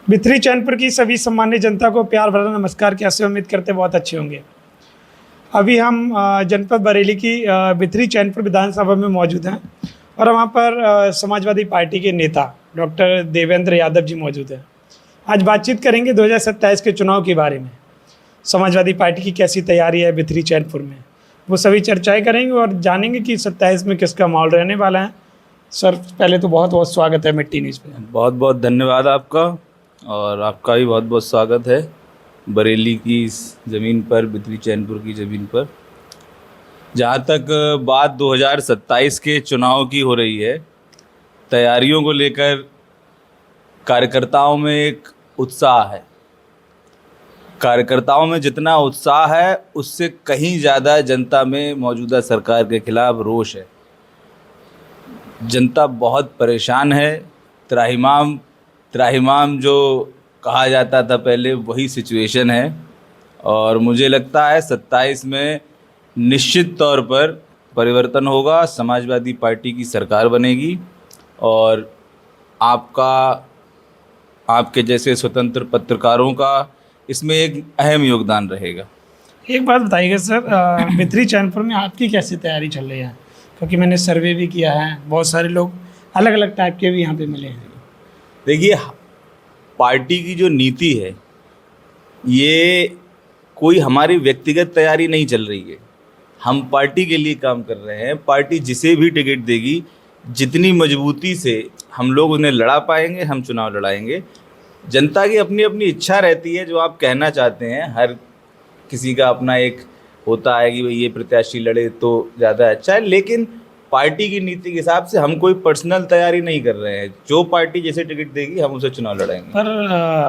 बिथरी चैनपुर की सभी सम्मानित जनता को प्यार भरा नमस्कार। कैसे उम्मीद करते बहुत अच्छे होंगे। अभी हम जनपद बरेली की बिथरी चैनपुर विधानसभा में मौजूद हैं और वहाँ पर समाजवादी पार्टी के नेता डॉक्टर देवेंद्र यादव जी मौजूद हैं। आज बातचीत करेंगे 2027 के चुनाव के बारे में। समाजवादी पार्टी की कैसी तैयारी है बिथरी चैनपुर में, वो सभी चर्चाएँ करेंगे और जानेंगे कि 27 में किसका माहौल रहने वाला है। सर, पहले तो बहुत बहुत स्वागत है मिट्टी न्यूज़ पे। बहुत बहुत धन्यवाद आपका, और आपका भी बहुत बहुत स्वागत है बरेली की इस ज़मीन पर, बिथरी चैनपुर की ज़मीन पर। जहाँ तक बात 2027 के चुनाव की हो रही है, तैयारियों को लेकर कार्यकर्ताओं में एक उत्साह है। कार्यकर्ताओं में जितना उत्साह है उससे कहीं ज़्यादा जनता में मौजूदा सरकार के खिलाफ रोष है। जनता बहुत परेशान है। त्राहिमाम जो कहा जाता था पहले, वही सिचुएशन है। और मुझे लगता है 27 में निश्चित तौर पर परिवर्तन होगा, समाजवादी पार्टी की सरकार बनेगी और आपके जैसे स्वतंत्र पत्रकारों का इसमें एक अहम योगदान रहेगा। एक बात बताइएगा सर, बिथरी चैनपुर में आपकी कैसी तैयारी चल रही है? क्योंकि मैंने सर्वे भी किया है, बहुत सारे लोग अलग अलग टाइप के भी यहाँ पे मिले हैं। देखिए, पार्टी की जो नीति है, ये कोई हमारी व्यक्तिगत तैयारी नहीं चल रही है। हम पार्टी के लिए काम कर रहे हैं। पार्टी जिसे भी टिकट देगी, जितनी मजबूती से हम लोग उन्हें लड़ा पाएंगे, हम चुनाव लड़ाएंगे। जनता की अपनी अपनी इच्छा रहती है, जो आप कहना चाहते हैं। हर किसी का अपना एक होता है कि भाई ये प्रत्याशी लड़े तो ज़्यादा अच्छा है, लेकिन पार्टी की नीति के हिसाब से हम कोई पर्सनल तैयारी नहीं कर रहे हैं। जो पार्टी जैसे टिकट देगी हम उसे चुनाव लड़ाएंगे। पर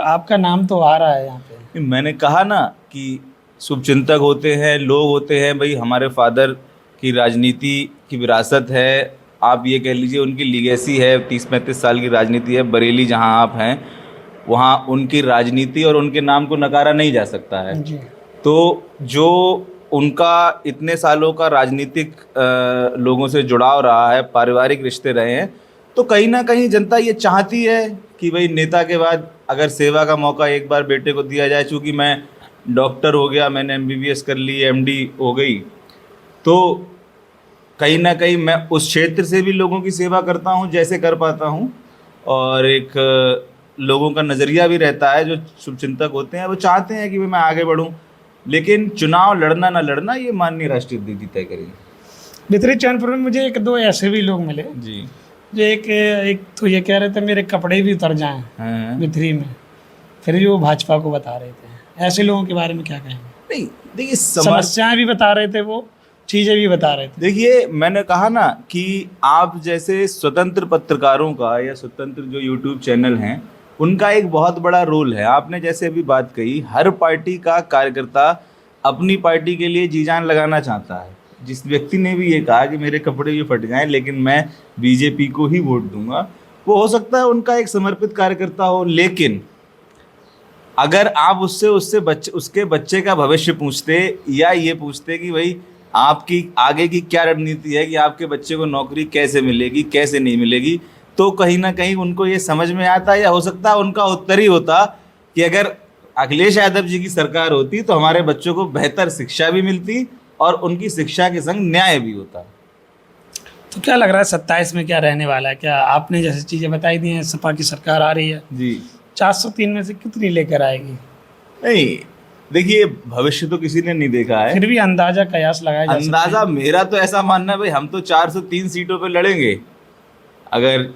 आपका नाम तो आ रहा है यहाँ पे। मैंने कहा ना कि शुभचिंतक होते हैं, लोग होते हैं। भाई, हमारे फादर की राजनीति की विरासत है, आप ये कह लीजिए उनकी लीगेसी है। 30-35 साल की राजनीति है। बरेली जहाँ आप हैं, वहाँ उनकी राजनीति और उनके नाम को नकारा नहीं जा सकता है जी। तो जो उनका इतने सालों का राजनीतिक लोगों से जुड़ाव रहा है, पारिवारिक रिश्ते रहे हैं, तो कहीं ना कहीं जनता ये चाहती है कि भाई नेता के बाद अगर सेवा का मौका एक बार बेटे को दिया जाए। चूँकि मैं डॉक्टर हो गया, मैंने MBBS कर ली, MD हो गई, तो कहीं ना कहीं मैं उस क्षेत्र से भी लोगों की सेवा करता हूँ जैसे कर पाता हूँ। और एक लोगों का नज़रिया भी रहता है, जो शुभचिंतक होते हैं वो चाहते हैं कि भाई मैं आगे बढ़ूँ। लेकिन चुनाव लड़ना ना लड़ना ये माननीय राष्ट्रीय अध्यक्ष तय करेंगे। बिथरी चैनपुर में मुझे एक दो ऐसे भी लोग मिले जी, जो एक तो ये कह रहे थे मेरे कपड़े भी उतर जाएं बिथरी में, फिर जो भाजपा को बता रहे थे। ऐसे लोगों के बारे में क्या कहेंगे? नहीं, देखिए, समस्याएं भी बता रहे थे, वो चीज़ें भी बता रहे थे। देखिए, मैंने कहा ना कि आप जैसे स्वतंत्र पत्रकारों का या स्वतंत्र जो YouTube चैनल हैं, उनका एक बहुत बड़ा रोल है। आपने जैसे अभी बात कही, हर पार्टी का कार्यकर्ता अपनी पार्टी के लिए जी जान लगाना चाहता है। जिस व्यक्ति ने भी ये कहा कि मेरे कपड़े भी फट जाएं लेकिन मैं BJP को ही वोट दूंगा, वो हो सकता है उनका एक समर्पित कार्यकर्ता हो। लेकिन अगर आप उसके बच्चे का भविष्य पूछते या ये पूछते कि भाई आपकी आगे की क्या रणनीति है, कि आपके बच्चे को नौकरी कैसे मिलेगी, कैसे नहीं मिलेगी, तो कहीं ना कहीं उनको ये समझ में आता, या हो सकता है उनका उत्तर ही होता कि अगर अखिलेश यादव जी की सरकार होती तो हमारे बच्चों को बेहतर शिक्षा भी मिलती और उनकी शिक्षा के संग न्याय भी होता। तो क्या लग रहा है 27 में क्या रहने वाला है? क्या आपने जैसे चीज़ें बताई दी हैं, सपा की सरकार आ रही है जी, 403 में से कितनी लेकर आएगी? नहीं, देखिए, भविष्य तो किसी ने नहीं देखा है, फिर भी अंदाजा कयास लगाया जा सकता है। अंदाजा मेरा तो ऐसा मानना है भाई, हम तो 403 सीटों पर लड़ेंगे। अगर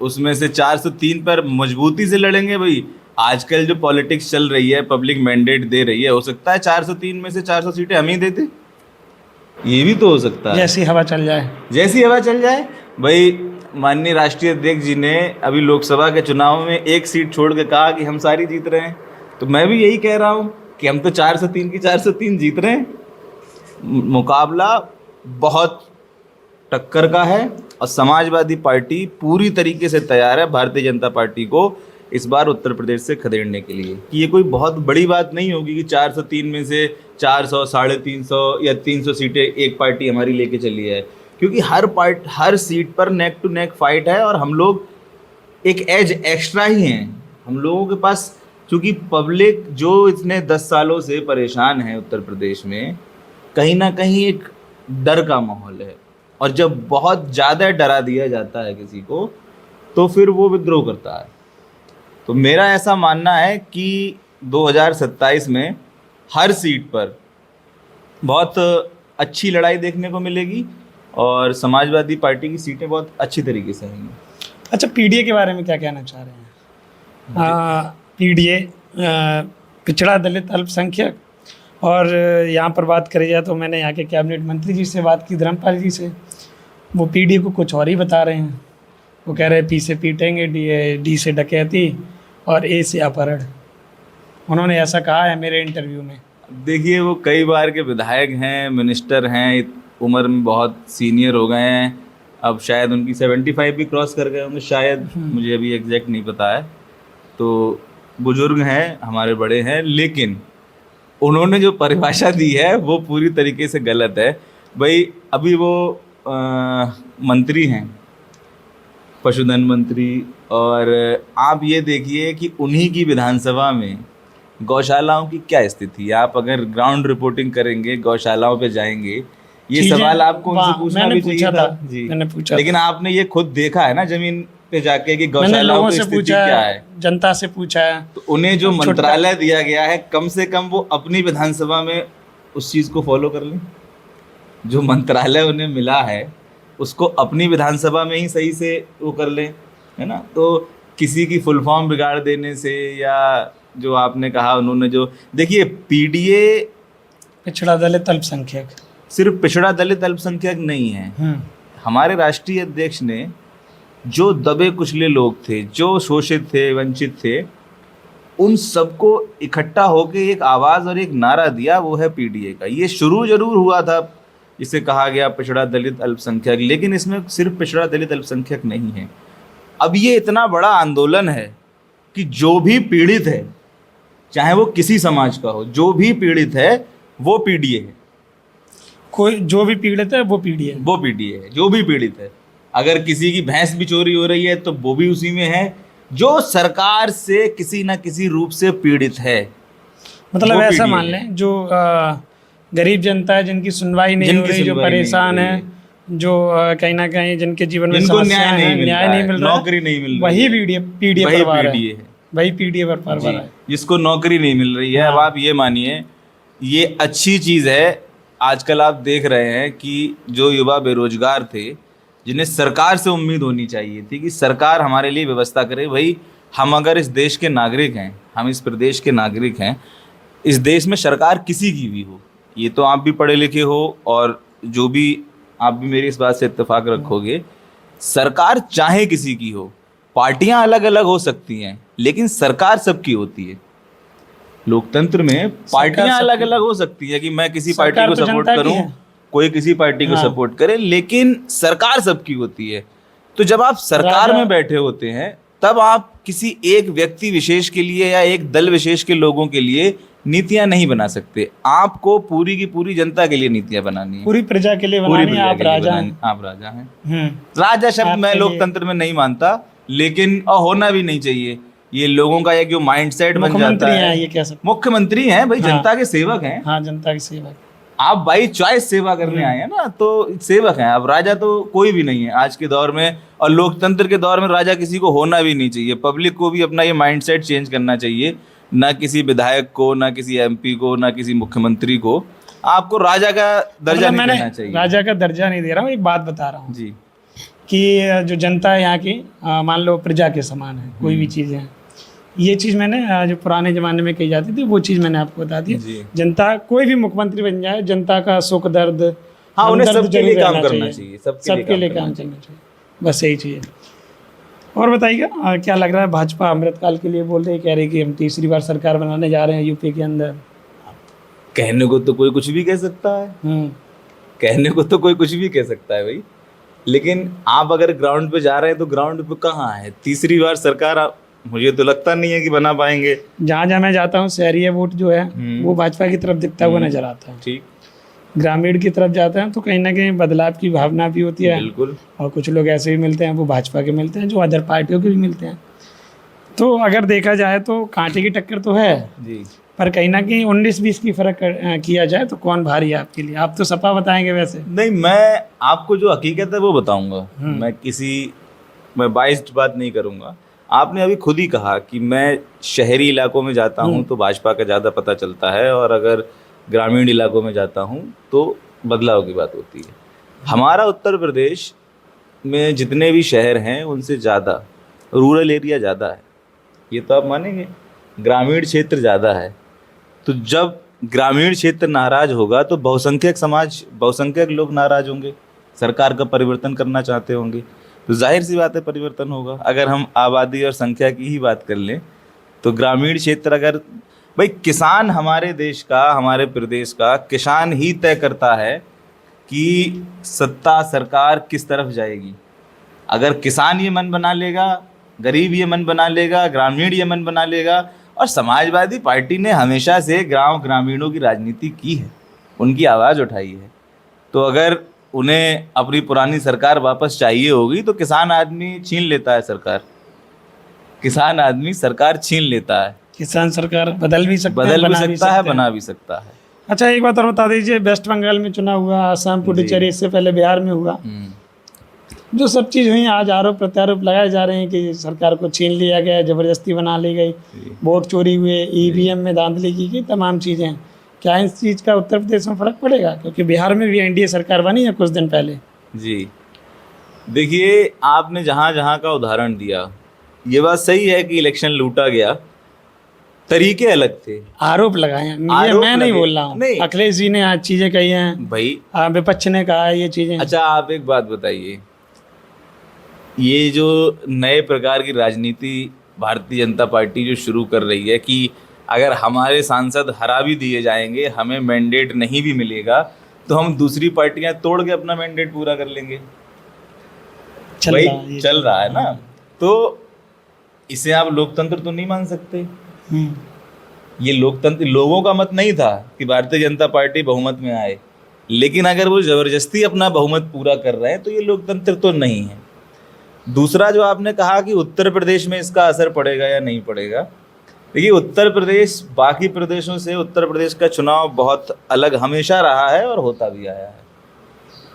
उसमें से 403 पर मजबूती से लड़ेंगे, भाई आजकल जो पॉलिटिक्स चल रही है, पब्लिक मैंडेट दे रही है, हो सकता है 403 में से 400 सीटें हम ही देते। ये भी तो हो सकता है, जैसी हवा चल जाए। जैसी हवा चल जाए। भाई, माननीय राष्ट्रीय अध्यक्ष जी ने अभी लोकसभा के चुनाव में एक सीट छोड़ के कहा कि हम सारी जीत रहे हैं, तो मैं भी यही कह रहा हूँ कि हम तो 403 की 403 जीत रहे हैं। मुकाबला बहुत टक्कर का है और समाजवादी पार्टी पूरी तरीके से तैयार है भारतीय जनता पार्टी को इस बार उत्तर प्रदेश से खदेड़ने के लिए। कि ये कोई बहुत बड़ी बात नहीं होगी कि 403 में से 400, 350 या 300 सीटें एक पार्टी हमारी लेके चली है, क्योंकि हर सीट पर नेक टू नेक फाइट है और हम लोग एक एज एक्स्ट्रा ही हैं। हम लोगों के पास, क्योंकि पब्लिक जो इतने 10 सालों से परेशान है उत्तर प्रदेश में, कहीं ना कहीं एक डर का माहौल है, और जब बहुत ज़्यादा डरा दिया जाता है किसी को तो फिर वो विद्रोह करता है। तो मेरा ऐसा मानना है कि 2027 में हर सीट पर बहुत अच्छी लड़ाई देखने को मिलेगी और समाजवादी पार्टी की सीटें बहुत अच्छी तरीके से आएंगी। अच्छा, पीडीए के बारे में क्या कहना चाह रहे हैं? पीडीए पिछड़ा दलित अल्पसंख्यक, और यहाँ पर बात करी जाए तो मैंने यहाँ के कैबिनेट मंत्री जी से बात की, धर्मपाल जी से, वो पीडीए को कुछ और ही बता रहे हैं। वो कह रहे हैं पी से पीटेंगे, डी से डकैती और ए से अपहरण। उन्होंने ऐसा कहा है मेरे इंटरव्यू में। देखिए, वो कई बार के विधायक हैं, मिनिस्टर हैं, उम्र में बहुत सीनियर हो गए हैं, अब शायद उनकी 75 भी क्रॉस कर गए होंगे शायद, मुझे अभी एग्जैक्ट नहीं पता है। तो बुजुर्ग हैं, हमारे बड़े हैं, लेकिन उन्होंने जो परिभाषा दी है वो पूरी तरीके से गलत है। भाई अभी वो मंत्री हैं, पशुधन मंत्री, और आप ये देखिए कि उन्हीं की विधानसभा में गौशालाओं की क्या स्थिति है। आप अगर ग्राउंड रिपोर्टिंग करेंगे, गौशालाओं पे जाएंगे, ये सवाल आपको उनसे पूछना भी चाहिए था जी। मैंने पूछा, लेकिन आपने ये खुद देखा है ना जमीन पे जाके कि मैंने गौशालाओं लोगों की से स्थिति पूछा क्या है, है, जनता से पूछा है। तो उन्हें जो मंत्रालय दिया गया है कम से कम वो अपनी विधानसभा में उस चीज़ को फॉलो कर लें। जो मंत्रालय उन्हें मिला है उसको अपनी विधानसभा में ही सही से वो कर लें, है ना। तो किसी की फुल फॉर्म बिगाड़ देने से, या जो आपने कहा उन्होंने जो, देखिए पीडीए पिछड़ा दलित अल्पसंख्यक सिर्फ पिछड़ा दलित अल्पसंख्यक नहीं है। हमारे राष्ट्रीय अध्यक्ष ने जो दबे कुचले लोग थे, जो शोषित थे, वंचित थे, उन सबको इकट्ठा होकर एक आवाज़ और एक नारा दिया, वो है पीडीए का। ये शुरू जरूर हुआ था, जिसे कहा गया पिछड़ा दलित अल्पसंख्यक, लेकिन इसमें सिर्फ पिछड़ा दलित अल्पसंख्यक नहीं है। अब ये इतना बड़ा आंदोलन है कि जो भी पीड़ित है, चाहे वो किसी समाज का हो, जो भी पीड़ित है वो पीडीए है। कोई जो भी पीड़ित है वो पीडीए है, वो पीडीए है, जो भी पीड़ित है। अगर किसी की भैंस भी चोरी हो रही है तो वो भी उसी में है। जो सरकार से किसी ना किसी रूप से पीड़ित है, मतलब ऐसा मान लें, जो गरीब जनता है, जिनकी सुनवाई नहीं हो रही, जो परेशान है, जो कहीं ना कहीं जिनके जीवन में समस्या है, न्याय नहीं मिल रहा, नौकरी नहीं मिल रही, वही पीडीए परिवार है, वही पीडीए परिवार है, जिसको नौकरी नहीं मिल रही है। अब आप ये मानिए, ये अच्छी चीज़ है। आजकल आप देख रहे हैं कि जो युवा बेरोजगार थे, जिन्हें सरकार से उम्मीद होनी चाहिए थी कि सरकार हमारे लिए व्यवस्था करे। भाई हम अगर इस देश के नागरिक हैं, हम इस प्रदेश के नागरिक हैं, इस देश में सरकार किसी की भी हो, ये तो आप भी पढ़े लिखे हो और जो भी आप भी मेरी इस बात से इत्तेफाक रखोगे, सरकार चाहे किसी की हो, पार्टियां अलग अलग हो सकती हैं लेकिन सरकार सबकी होती है। लोकतंत्र में पार्टियां अलग अलग हो सकती है कि मैं किसी पार्टी को सपोर्ट करूं, कोई किसी पार्टी को सपोर्ट करे, लेकिन सरकार सबकी होती है। तो जब आप सरकार में बैठे होते हैं तब आप किसी एक व्यक्ति विशेष के लिए या एक दल विशेष के लोगों के लिए नीतियां नहीं बना सकते। आपको पूरी की पूरी जनता के लिए नीतियां बनानी है, पूरी प्रजा के लिए बनानी है। आप राजा हैं। आप राजा हैं। राजा शब्द मैं लोकतंत्र में नहीं मानता, लेकिन होना भी नहीं चाहिए। ये लोगों का एक जो माइंडसेट बन जाता है, ये कह सकते, मुख्यमंत्री हैं भाई, जनता के सेवक हैं। हाँ, जनता के सेवक। आप बाई चॉइस सेवा करने आए हैं ना, तो सेवक हैं। अब राजा तो कोई भी नहीं है आज के दौर में, और लोकतंत्र के दौर में राजा किसी को होना भी नहीं चाहिए। पब्लिक को भी अपना ये माइंडसेट चेंज करना चाहिए, ना किसी विधायक को, ना किसी एमपी को, ना किसी मुख्यमंत्री को आपको राजा का दर्जा नहीं देना चाहिए। राजा का दर्जा नहीं दे रहा हूँ, एक बात बता रहा हूँ जी, कि जो जनता है यहाँ की, मान लो प्रजा के समान है, कोई भी चीज़ है। ये चीज़ मैंने जो पुराने ज़माने में कही जाती थी वो चीज़ मैंने आपको बता दी। जनता कोई भी मुख्यमंत्री बन जाए, जनता का सुख दर्द, हाँ, उन्हें सबके लिए काम करना चाहिए, सबके लिए काम करना चाहिए, बस यही चाहिए। और बताइएगा, क्या लग रहा है? भाजपा अमृतकाल के लिए बोल रही, कह रही कि हम तीसरी बार सरकार बनाने जा रहे हैं यूपी के अंदर। कहने को तो कोई कुछ भी कह सकता है, कहने को तो कोई कुछ भी कह सकता है भाई, लेकिन आप अगर ग्राउंड पे जा रहे हैं तो ग्राउंड पे कहाँ है तीसरी बार सरकार? मुझे तो लगता नहीं है कि बना पाएंगे। जहाँ जहाँ मैं जाता हूँ, शहरी वोट जो है वो भाजपा की तरफ दिखता हुआ नजर आता है। ठीक, ग्रामीण की तरफ जाते हैं तो कहीं ना कहीं बदलाव की भावना भी होती है। बिल्कुल। और कुछ लोग ऐसे भी मिलते हैं, वो भाजपा के मिलते हैं, जो अदर पार्टियों के भी मिलते हैं। तो अगर देखा जाए तो कांटे की टक्कर तो है, जी। पर कहीं ना कहीं 19-20 की फर्क किया जाए तो कौन भारी है आपके लिए? आप तो सपा बताएंगे वैसे। नहीं, मैं आपको जो हकीकत है वो बताऊंगा। मैं बाइस्ड बात नहीं करूंगा। आपने अभी खुद ही कहा कि मैं शहरी इलाकों में जाता हूं तो भाजपा का ज़्यादा पता चलता है, और अगर ग्रामीण इलाकों में जाता हूं तो बदलाव की बात होती है। हमारा उत्तर प्रदेश में जितने भी शहर हैं उनसे ज़्यादा रूरल एरिया ज़्यादा है, ये तो आप मानेंगे। ग्रामीण क्षेत्र ज़्यादा है। तो जब ग्रामीण क्षेत्र नाराज होगा तो बहुसंख्यक लोग नाराज होंगे, सरकार का परिवर्तन करना चाहते होंगे, तो जाहिर सी बात है परिवर्तन होगा। अगर हम आबादी और संख्या की ही बात कर लें तो ग्रामीण क्षेत्र, अगर भाई किसान हमारे देश का, हमारे प्रदेश का किसान ही तय करता है कि सत्ता सरकार किस तरफ जाएगी। अगर किसान ये मन बना लेगा, गरीब ये मन बना लेगा, ग्रामीण ये मन बना लेगा। और समाजवादी पार्टी ने हमेशा से ग्रामीणों की राजनीति की है, उनकी आवाज़ उठाई है। तो अगर उन्हें अपनी पुरानी सरकार वापस चाहिए होगी तो किसान आदमी छीन लेता है सरकार, किसान आदमी सरकार छीन लेता है। किसान सरकार बदल भी सकता है, बदल भी बना सकता है, सकते हैं। बना भी सकता है। अच्छा, एक बात और बता दीजिए, वेस्ट बंगाल में चुनाव हुआ, आसाम, पुडुचेरी, इससे पहले बिहार में हुआ, जो सब चीज़ हुई, आज आरोप प्रत्यारोप लगाए जा रहे हैं कि सरकार को छीन लिया गया, ज़बरदस्ती बना ली गई, वोट चोरी हुए, ईवीएम में धांधली की गई, तमाम चीज़ें। क्या इस चीज़ का उत्तर प्रदेश में फ़र्क पड़ेगा? क्योंकि बिहार में भी एनडीए सरकार बनी है कुछ दिन पहले। जी, देखिए, आपने जहाँ जहाँ का उदाहरण दिया, ये बात सही है कि इलेक्शन लूटा गया, तरीके अलग थे, आरोप लगाए हैं। ये आरोप मैं नहीं लगे। बोल रहा हूँ, नहीं। अखिलेश जी ने आज चीज़ें कही हैं, भाई। विपक्ष ने कहा है ये चीज़ें। अच्छा, आप एक बात बताइए, ये जो नए प्रकार की राजनीति भारतीय जनता पार्टी जो शुरू कर रही है कि अगर हमारे सांसद हरा भी दिए जाएंगे, हमें मैंडेट नहीं भी मिलेगा, तो हम दूसरी पार्टियां तोड़ के अपना मैंडेट पूरा कर लेंगे। चल रहा है ना। तो इसे आप लोकतंत्र तो नहीं मान सकते। ये लोकतंत्र, लोगों का मत नहीं था कि भारतीय जनता पार्टी बहुमत में आए, लेकिन अगर वो जबरदस्ती अपना बहुमत पूरा कर रहे हैं तो ये लोकतंत्र तो नहीं है। दूसरा, जो आपने कहा कि उत्तर प्रदेश में इसका असर पड़ेगा या नहीं पड़ेगा, देखिए, उत्तर प्रदेश बाकी प्रदेशों से, उत्तर प्रदेश का चुनाव बहुत अलग हमेशा रहा है और होता भी आया है।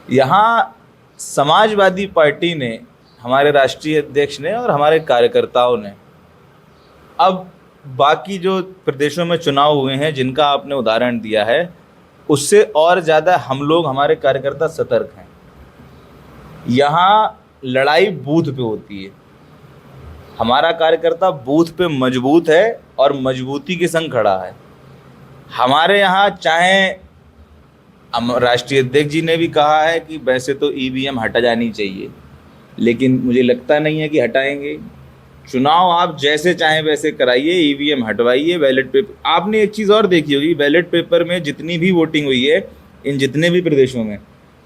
यहाँ समाजवादी पार्टी ने, हमारे राष्ट्रीय अध्यक्ष ने और हमारे कार्यकर्ताओं ने, अब बाकी जो प्रदेशों में चुनाव हुए हैं जिनका आपने उदाहरण दिया है, उससे और ज़्यादा हम लोग, हमारे कार्यकर्ता सतर्क हैं। यहाँ लड़ाई बूथ पे होती है। हमारा कार्यकर्ता बूथ पे मजबूत है और मजबूती के संग खड़ा है। हमारे यहाँ चाहे राष्ट्रीय अध्यक्ष जी ने भी कहा है कि वैसे तो ईवीएम हटा जानी चाहिए, लेकिन मुझे लगता नहीं है कि हटाएंगे। चुनाव आप जैसे चाहें वैसे कराइए, ईवीएम हटवाइए, बैलेट पेपर। आपने एक चीज़ और देखी होगी, बैलेट पेपर में जितनी भी वोटिंग हुई है इन जितने भी प्रदेशों में,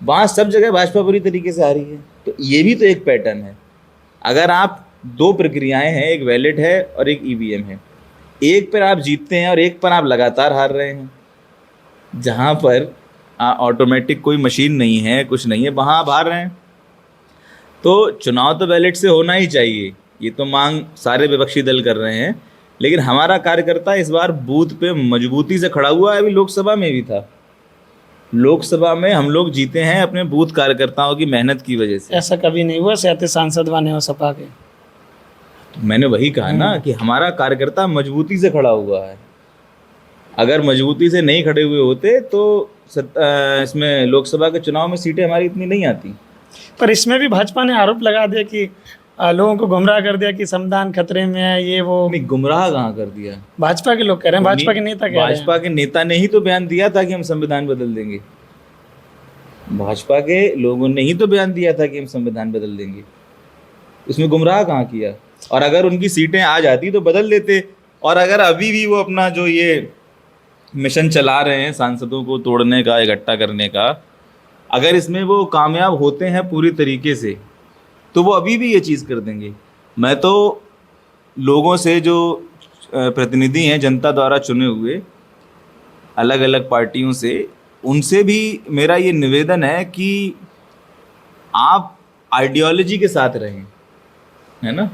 वहाँ सब जगह भाजपा बुरी तरीके से आ रही है। तो ये भी तो एक पैटर्न है। अगर आप, दो प्रक्रियाएं हैं, एक बैलेट है और एक ईवीएम है, एक पर आप जीतते हैं और एक पर आप लगातार हार रहे हैं। जहाँ पर ऑटोमेटिक कोई मशीन नहीं है, कुछ नहीं है, वहाँ आप हार रहे हैं। तो चुनाव तो बैलेट से होना ही चाहिए, ये तो मांग सारे विपक्षी दल कर रहे हैं, लेकिन हमारा कार्यकर्ता इस बार बूथ पे मजबूती से खड़ा हुआ है। अभी लोकसभा में भी था, लोकसभा में हम लोग जीते हैं अपने बूथ कार्यकर्ताओं की मेहनत की वजह से। ऐसा कभी नहीं हुआ 37 सांसद बने हो सपा के। तो मैंने वही कहा ना कि हमारा कार्यकर्ता मजबूती से खड़ा हुआ है। अगर मजबूती से नहीं खड़े हुए होते तो इसमें लोकसभा के चुनाव में सीटें हमारी इतनी नहीं आती। पर इसमें भी भाजपा ने आरोप लगा दिया कि लोगों को गुमराह कर दिया कि संविधान खतरे में है, ये वो। नहीं, गुमराह कहाँ कर दिया? भाजपा के लोग कह रहे हैं, भाजपा के नेता कह रहे हैं। भाजपा के नेता ने ही तो बयान दिया था कि हम संविधान बदल देंगे। भाजपा के लोगों ने ही तो बयान दिया था कि हम संविधान बदल देंगे। उसमें गुमराह कहाँ किया? और अगर उनकी सीटें आ जाती तो बदल देते। और अगर अभी भी वो अपना जो ये मिशन चला रहे हैं सांसदों को तोड़ने का, इकट्ठा करने का, अगर इसमें वो कामयाब होते हैं पूरी तरीके से तो वो अभी भी ये चीज़ कर देंगे। मैं तो लोगों से, जो प्रतिनिधि हैं जनता द्वारा चुने हुए अलग अलग पार्टियों से, उनसे भी मेरा ये निवेदन है कि आप आइडियोलॉजी के साथ रहें, है ना।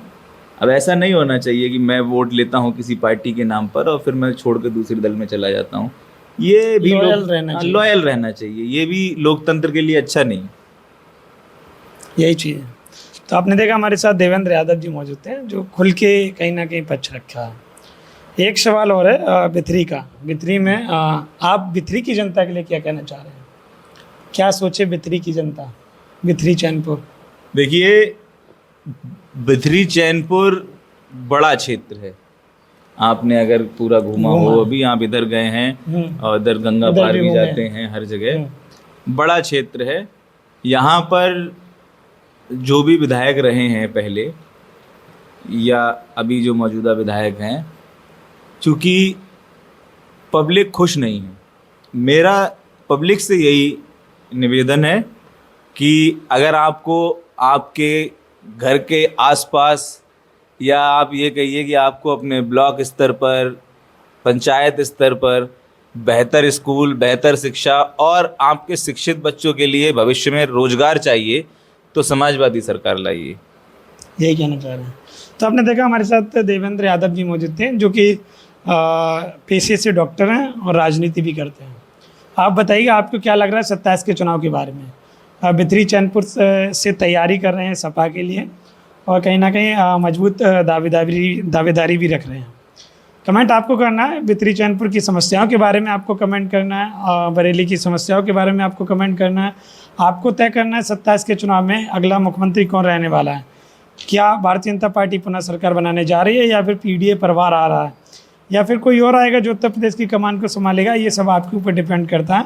अब ऐसा नहीं होना चाहिए कि मैं वोट लेता हूँ किसी पार्टी के नाम पर और फिर मैं छोड़ के दूसरे दल में चला जाता हूँ। ये भी लॉयल रहना चाहिए। लॉयल रहना चाहिए, ये भी लोकतंत्र के लिए अच्छा नहीं। यही चीज़ है। तो आपने देखा हमारे साथ देवेंद्र यादव जी मौजूद थे जो खुल के कहीं ना कहीं पक्ष रखा है। एक सवाल और है बिथरी का। बिथरी में आप बिथरी की जनता के लिए क्या कहना चाह रहे हैं? क्या सोचे बिथरी की जनता, बिथरी चैनपुर? देखिए, बिथरी चैनपुर बड़ा क्षेत्र है, आपने अगर पूरा घूमा हो, अभी आप इधर गए हैं और इधर गंगा इधर पार भी भी घूमे जाते हैं, हर जगह बड़ा क्षेत्र है। यहाँ पर जो भी विधायक रहे हैं पहले या अभी जो मौजूदा विधायक हैं, चूँकि पब्लिक खुश नहीं है, मेरा पब्लिक से यही निवेदन है कि अगर आपको आपके घर के आसपास या आप ये कहिए कि आपको अपने ब्लॉक स्तर पर, पंचायत स्तर पर बेहतर स्कूल, बेहतर शिक्षा और आपके शिक्षित बच्चों के लिए भविष्य में रोजगार चाहिए, तो समाजवादी सरकार लाइए। यही कहना चाह रहे हैं। तो आपने देखा हमारे साथ देवेंद्र यादव जी मौजूद थे जो कि पेशे से डॉक्टर हैं और राजनीति भी करते हैं। आप बताइए आपको क्या लग रहा है 27 के चुनाव के बारे में? बिथरी चैनपुर से तैयारी कर रहे हैं सपा के लिए और कहीं ना कहीं मजबूत दावेदारी भी रख रहे हैं। कमेंट आपको करना है, बिथरी चैनपुर की समस्याओं के बारे में आपको कमेंट करना है, बरेली की समस्याओं के बारे में आपको कमेंट करना है। आपको तय करना है 27 के चुनाव में अगला मुख्यमंत्री कौन रहने वाला है। क्या भारतीय जनता पार्टी पुनः सरकार बनाने जा रही है या फिर पीडीए परिवार आ रहा है या फिर कोई और आएगा जो उत्तर प्रदेश की कमान को संभालेगा? ये सब आपके ऊपर डिपेंड करता है।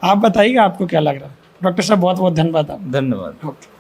आप बताइए आपको क्या लग रहा है। डॉक्टर साहब बहुत बहुत धन्यवाद। धन्यवाद। ओके।